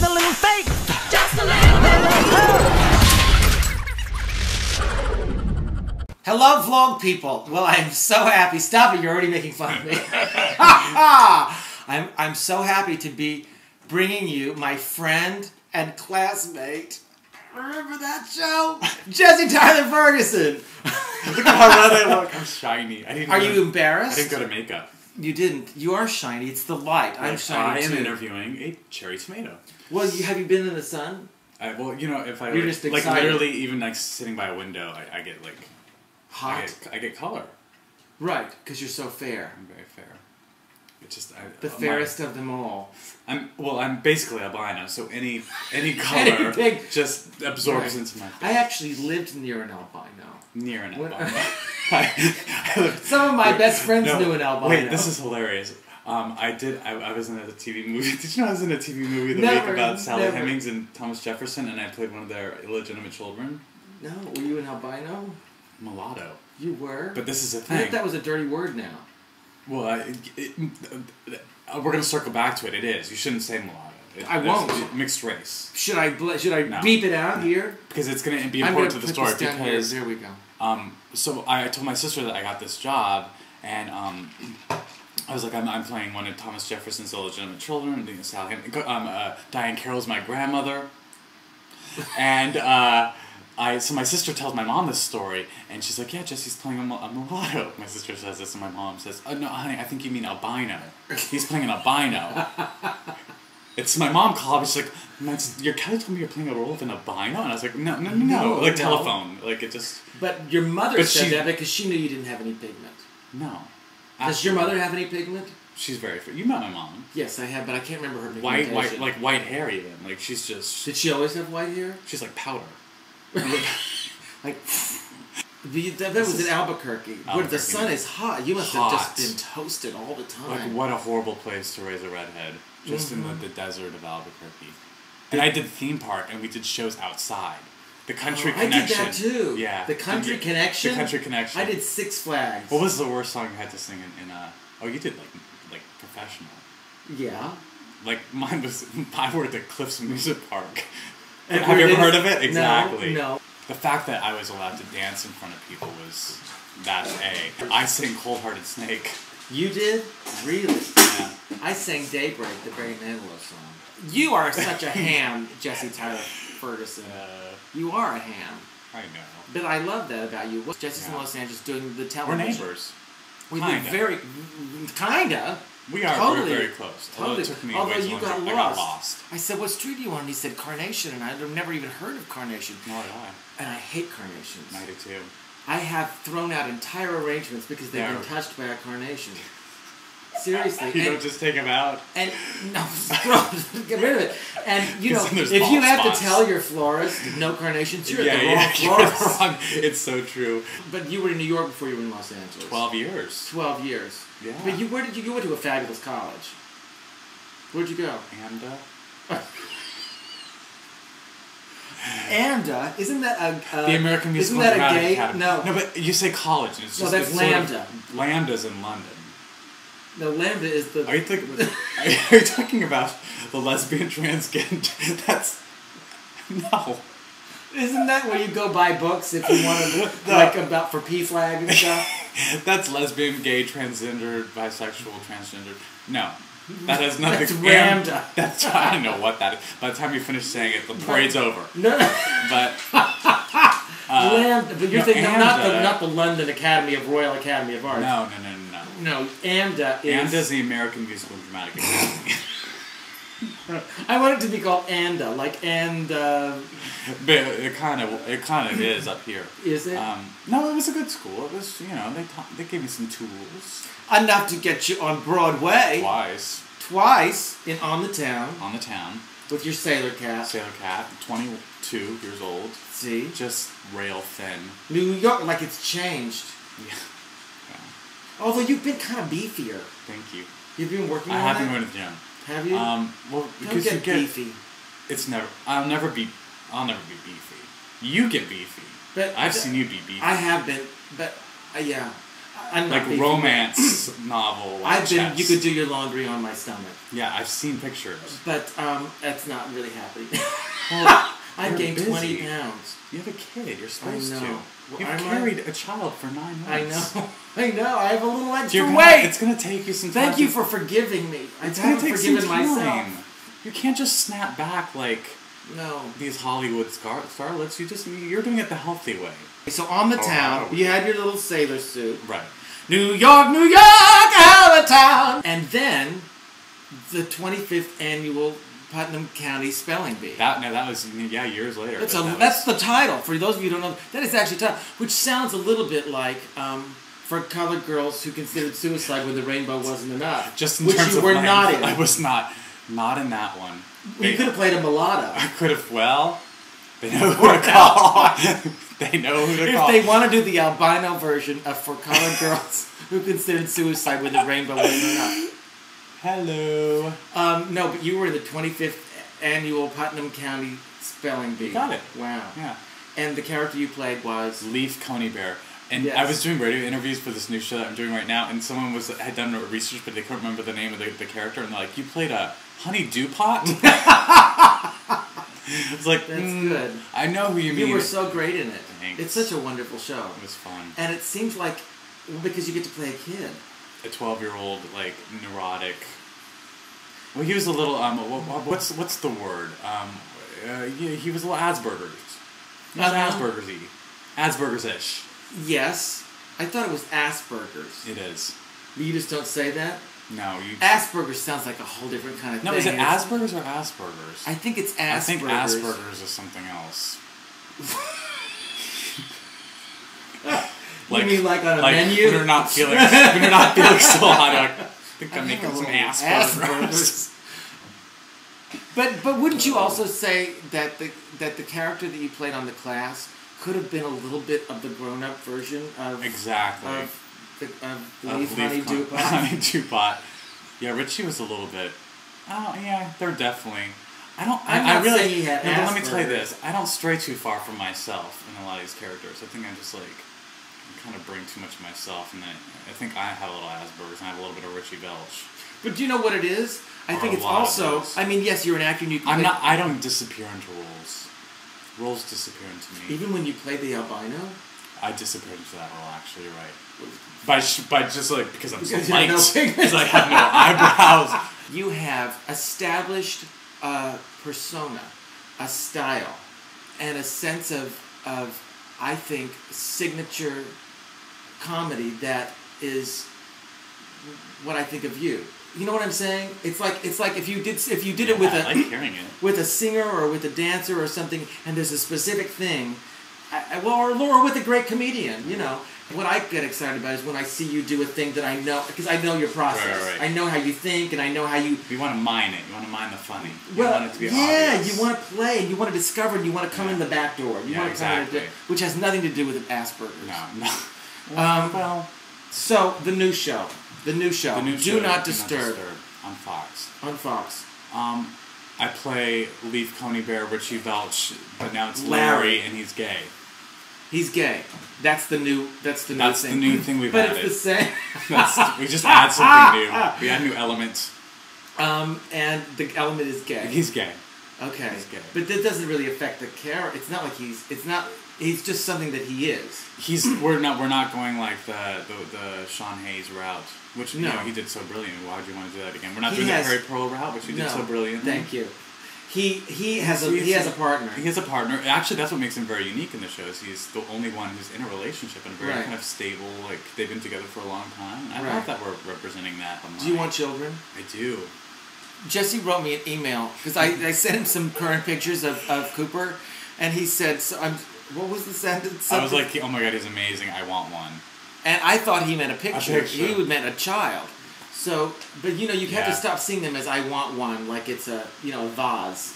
a little faith. Just a little Hello, vlog people. Well, I'm so happy. Stop it, you're already making fun of me. I'm so happy to be bringing you my friend and classmate. Remember that show? Jesse Tyler Ferguson. Look at how red I look. I'm shiny. Are you embarrassed? I didn't go to makeup. You didn't. You are shiny. It's the light. I'm shiny I am too. interviewing a cherry tomato. Well, have you been in the sun? Well, you know, if I You're just like excited. literally even like sitting by a window, I get like Hot. I get color. Right, because you're so fair. I'm very fair. It's just The fairest of them all. I'm basically albino, so any color just absorbs into my face. I actually lived near an albino. Near an albino. Some of my best friends knew an albino. Wait, this is hilarious. I was in a TV movie. Did you know I was in a TV movie the week about Sally Hemings and Thomas Jefferson, and I played one of their illegitimate children? No, were you an albino? Mulatto. You were? But this is a I thing. think that was a dirty word now. Well, we're going to circle back to it. It is. You shouldn't say mulatto. I won't. Mixed race. Should I No. beep it out here? Because it's going to be important to the story. Because there we go. So I told my sister that I got this job, and I was like, I'm playing one of Thomas Jefferson's illegitimate children. Diane Carroll's my grandmother, and so my sister tells my mom this story, and she's like, yeah, Jesse's playing a mulatto. My sister says this, and my mom says, oh, no, honey, I think you mean albino. He's playing an albino. It's my mom called me, she's like, your Kelly told me you're playing a role of an albino? And I was like, no. Like, telephone. Like, it just... But your mother said that because she knew you didn't have any pigment. No. Does your mother have any pigment? She's very fair. You met my mom. Yes, I have, but I can't remember her pigmentation. White hair even. Like, she's just... Did she always have white hair? She's like powder. Like... That was in Albuquerque, where the sun is hot. You must have just been toasted all the time. Like, what a horrible place to raise a redhead. Just in the desert of Albuquerque. And I did theme park, and we did shows outside. The Country Connection. I did that too. Yeah. The Country Connection? The Country Connection. I did Six Flags. What was the worst song you had to sing in oh, you did, like professional. Yeah. Like, mine was, I worked at Cliffs Music Park. Have you ever heard of it? Exactly. No. The fact that I was allowed to dance in front of people was, that's A. I sing Cold Hearted Snake. You did? Really? Yeah. I sang Daybreak, the Barry Manilow song. You are such a ham, Jesse Tyler Ferguson. You are a ham. I know. But I love that about you. Jesse's in Los Angeles doing the television. We're neighbors. We live very... Kinda. We are. Totally. We're very close. Totally. It took me Although way too you long got to- lost. I got lost. I said, what street do you on? And he said, Carnation. And I've never even heard of Carnation. Nor did I. And I hate carnations. I do too. I have thrown out entire arrangements because they've been touched by a carnation. Seriously. You don't just take them out? And, no, get rid of it. And, you know, there's if you bald have spots. to tell your florist no carnations, you're at the wrong you're florist. wrong. It's so true. But you were in New York before you were in Los Angeles. 12 years. 12 years. Yeah. But where did you went to a fabulous college? Where'd you go? AMDA. AMDA? Isn't that a... The American Musical isn't that Dramatic a gay... Academy. No. No, but you say college. And it's No, just, that's it's sort Lambda. of, Lambda's in London. No, Lambda is the... Are you talking about the lesbian transgender? That's... No. Isn't that where you go buy books if you want to, like, about for P-Flag and stuff? That's lesbian, gay, transgender, bisexual, transgender. No. That has nothing... That's Lambda. I don't know what that is. By the time you finish saying it, the parade's over. No. But... Lambda, but you're thinking AMDA, not the London Academy of Royal Academy of Arts. No. No, AMDA is... AMDA's the American Musical and Dramatic Academy. I want it to be called AMDA, like But it kind of is up here. Is it? No, it was a good school. It was, they gave me some tools. Enough to get you on Broadway. Twice On the Town. On the Town. With your sailor cat. 22 years old. See? Just rail thin. New York, like it's changed. Yeah. Although you've been kind of beefier. Thank you. You've been working on I that? have been going to the gym. Have you? Well, because Don't get beefy. I'll never be beefy. You get beefy. But I've seen you be beefy. I have been, but yeah. I'm not like romance novel. I've been. You could do your laundry on my stomach. Yeah, I've seen pictures. But that's not really happening. Well, I've gained busy. 20 pounds. You have a kid. You're supposed to. Well, You've carried a child for 9 months. I know. I have a little extra You're weight. It's gonna take you some time. Thank you for forgiving me. It's I gonna haven't take forgiven some time. myself. You can't just snap back like No. these Hollywood starlets. You're doing it the healthy way. So on the town, you had your little sailor suit. Right. New York, hell of a town. And then the 25th annual Putnam County Spelling Bee. That was years later. That's the title. For those of you who don't know, that is actually the title, which sounds a little bit like for colored girls who considered suicide when the rainbow wasn't enough. Just in which terms you of were not in. I was not in that one. You could have played a mulatto. I could have. Well, they know who to call. They know who to call. If they want to do the albino version of For Colored Girls Who Considered Suicide when the Rainbow Wasn't Enough. Hello. No, but you were in the 25th annual Putnam County Spelling Bee. You got it. Wow. Yeah. And the character you played was? Leaf Coneybear. And yes. I was doing radio interviews for this new show that I'm doing right now, and someone had done research, but they couldn't remember the name of the character, and they're like, "You played a honey-dew pot?" It's like, that's good. I know who you mean. You were so great in it. Thanks. It's such a wonderful show. It was fun. And it seems like, because you get to play a kid. A 12-year-old, like, neurotic. Well, he was a little, what's the word? He was a little Asperger's. He was Asperger's-y. Asperger's-ish. Yes. I thought it was Asperger's. It is. You just don't say that? No, Asperger's sounds like a whole different kind of thing. No, is it Asperger's or Asperger's? I think it's Asperger's. I think Asperger's is something else. You mean like on a menu? When you're not feeling so hot, I think I'm making some Asperger's. But wouldn't you also say that the character that you played on The Class could have been a little bit of the grown-up version of exactly the Leaf Honey-Dew Pot? Yeah, Richie was a little bit. Oh yeah, they're definitely. I'm not saying he had no, but let me Asperger's. tell you this: I don't stray too far from myself in a lot of these characters. I think I'm just like. Kind of bring too much of myself, and I think I have a little Asperger's, and I have a little bit of Richie Velch. But do you know what it is? I think it's also. I mean, yes, you're an actor, and you. I don't disappear into roles. Roles disappear into me. Even when you play the albino. I disappeared into that role. Actually, you're right. By just like because I'm so light, because I have no eyebrows. You have established a persona, a style, and a sense of I think signature comedy that is what I think of you. You know what I'm saying? It's like if you did it with I like hearing it. With a singer or with a dancer or something, and there's a specific thing, or with a great comedian. You know what I get excited about is when I see you do a thing that I know, because I know your process. Right. I know how you think, and I know how you. You want to mine it. You want to mine the funny. You Well, want it to be yeah, obvious. you want to play, and you want to discover, and you want to come in the back door. You want to exactly. come in, which has nothing to do with Asperger's. No. Well, so the new show. Do Not Disturb. On Fox. On Fox. I play Leaf Coneybear, Richie Velch, but now it's Larry, and he's gay. He's gay. That's the new thing. That's the new thing we've added. But it's the same. We just add something new. We add new elements. And the element is gay. He's gay. Okay. He's gay. But that doesn't really affect the character. It's not like he's just something that he is. We're not going like the Sean Hayes route, which no. He did so brilliant. Why would you want to do that again? We're not doing the Harry Pearl route, which he did so brilliantly. Thank you. He has a partner. He has a partner. Actually, that's what makes him very unique in the show. Is he's the only one who's in a relationship and a very kind of stable. Like they've been together for a long time. And I love that we're representing that. Do you want children? I do. Jesse wrote me an email because I sent him some current pictures of Cooper, and he said, what was the sentence? I was like, oh my god, he's amazing. I want one. And I thought he meant a picture. He meant a child. So, but you have to stop seeing them as I want one, like it's a vase.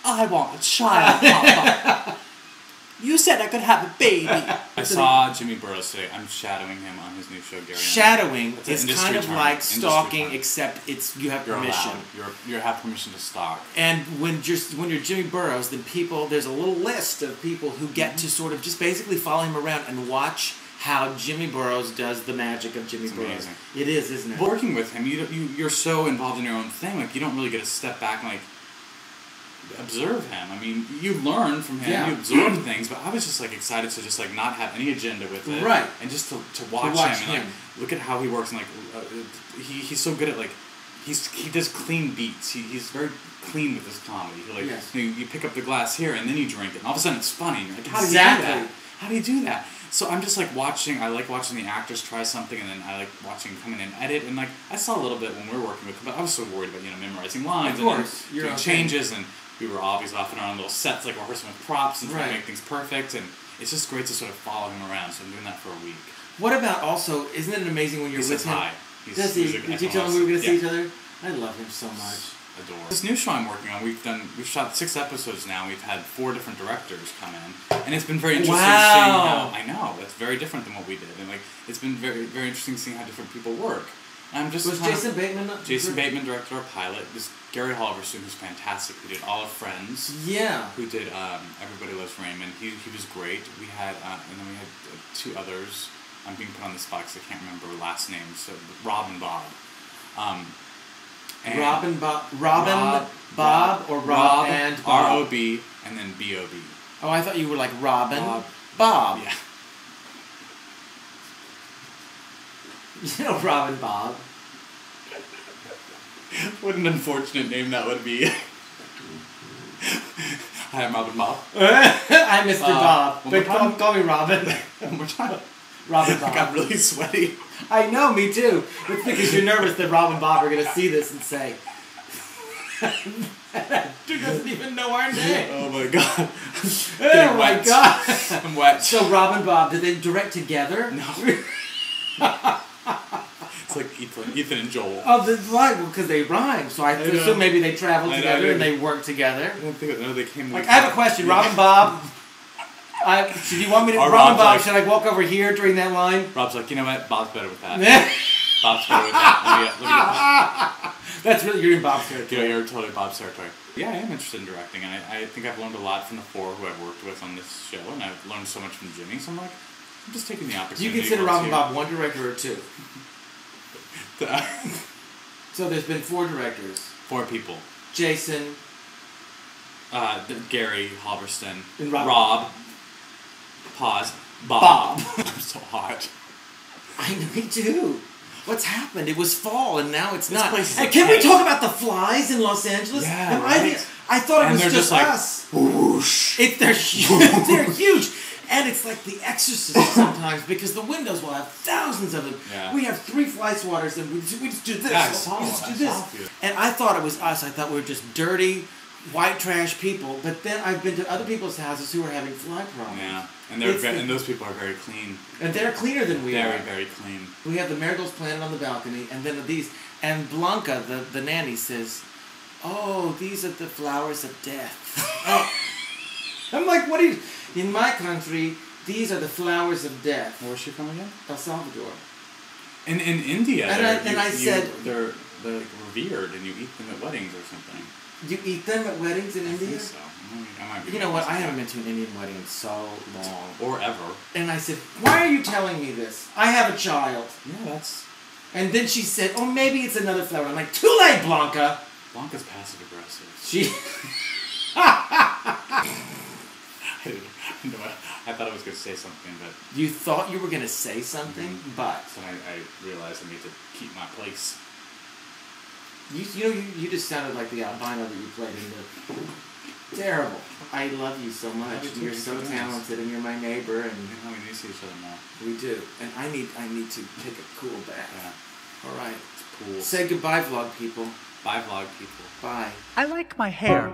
I want a child, Papa. You said I could have a baby. I saw Jimmy Burrows today. I'm shadowing him on his new show, Gary. Shadowing is kind of like stalking, except you have permission. You have permission to stalk. And when you're Jimmy Burrows, then there's a little list of people who get to sort of just basically follow him around and watch how Jimmy Burrows does the magic of Jimmy Burrows. Amazing. It is, isn't it? Working with him, you're so involved in your own thing. Like you don't really get to step back and like observe him. I mean, you learn from him, you absorb things. But I was just like excited to just like not have any agenda with it, right? And just to watch him and like look at how he works and like he's so good at like he does clean beats. He's very clean with his comedy. He like you pick up the glass here and then you drink it, and all of a sudden it's funny. You're like, how do you do that? How do you do that? So I'm just like watching. I like watching the actors try something, and then I like watching them come in and edit. And like I saw a little bit when we were working with him, but I was so worried about memorizing lines and doing changes, and we were always off on our own little sets, like rehearsing with props and trying to make things perfect. And it's just great to sort of follow him around. So I'm doing that for a week. What about also? Isn't it amazing when you're with him? Hi. Does he? Did you tell him we were going to see each other? I love him so much. Adore. This new show I'm working on, we've shot 6 episodes now. We've had 4 different directors come in, and it's been very interesting seeing how. I know that's very different than what we did, and like it's been very very interesting seeing how different people work. And I'm just was Jason Bateman? Jason Bateman directed our pilot. This Gary Halverson, who's fantastic, who did All of Friends. Yeah. Who did Everybody Loves Raymond. He was great. We had and then we had 2 others. I'm being put on the spot because I can't remember last names. So Rob and Bob. Rob and Bob, or Rob and Bob? R-O-B, and then B-O-B. Oh, I thought you were like Robin. Bob. Yeah. You know Rob and Bob. What an unfortunate name that would be. Hi, I'm Robin Bob. I'm Mr. Bob. But call me Robin. One more time. Robin Bob. I got really sweaty. I know, me too. It's because you're nervous that Rob and Bob are going to see this and say, dude doesn't even know our name. Oh my god. Oh my god. I'm wet. So Rob and Bob, did they direct together? No. It's like Ethan and Joel. Oh, why? Well, because they rhyme. So I assume maybe they traveled together and they worked together. I don't think they came. Like, I have a question, Rob and Bob. Do you want me to? Rob and Bob, should I walk over here during that line? Rob's like, you know what? Bob's better with that. Bob's better with that. That's really, you're in Bob's territory. Yeah, you're totally Bob's territory. Yeah, I am interested in directing, and I think I've learned a lot from the 4 who I've worked with on this show, and I've learned so much from Jimmy. So I'm like, I'm just taking the opportunity. Do you consider Rob and Bob one director or 2? So there's been 4 directors. 4 people. Jason. Gary Halverson. And Rob. Pause. Bob. I'm so hot. I know, me too. What's happened? It was fall and now it's not. And can we talk about the flies in Los Angeles? Yeah, right. I thought it was just like, us. Whoosh. They're huge. They're huge. And it's like The Exorcist sometimes because the windows will have thousands of them. Yeah. We have 3 fly swatters and we just do this. Yeah, I saw this. And I thought it was us. I thought we were just dirty, white trash people. But then I've been to other people's houses who are having fly problems. Yeah. And and those people are very clean. And they're cleaner than we are. Very, very clean. We have the marigolds planted on the balcony, and then these. And Blanca, the nanny, says, "Oh, these are the flowers of death." I'm like, what are you? In my country, these are the flowers of death. Where's she from again? El Salvador. In India, I said they're like revered, and you eat them at weddings or something. You eat them at weddings in India? I think so. I might be you know what? I haven't been to an Indian wedding in so long. Or ever. And I said, why are you telling me this? I have a child. Yeah, that's... And then she said, oh, maybe it's another flower. I'm like, too late, Blanca. Blanca's passive-aggressive. She... I thought I was going to say something, but... You thought you were going to say something, but... So I realized I need to keep my place. You just sounded like the albino that you played in the... Terrible. I love you so much. You're so talented, and you're my neighbor, and... We need to see each other more. We do. And I need to take a cool bath. Yeah. All right. It's cool. Say goodbye, vlog people. Bye, vlog people. Bye. I like my hair.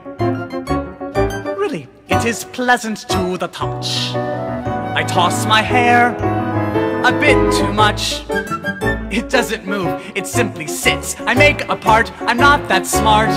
Really, it is pleasant to the touch. I toss my hair a bit too much. It doesn't move, it simply sits. I make a part, I'm not that smart.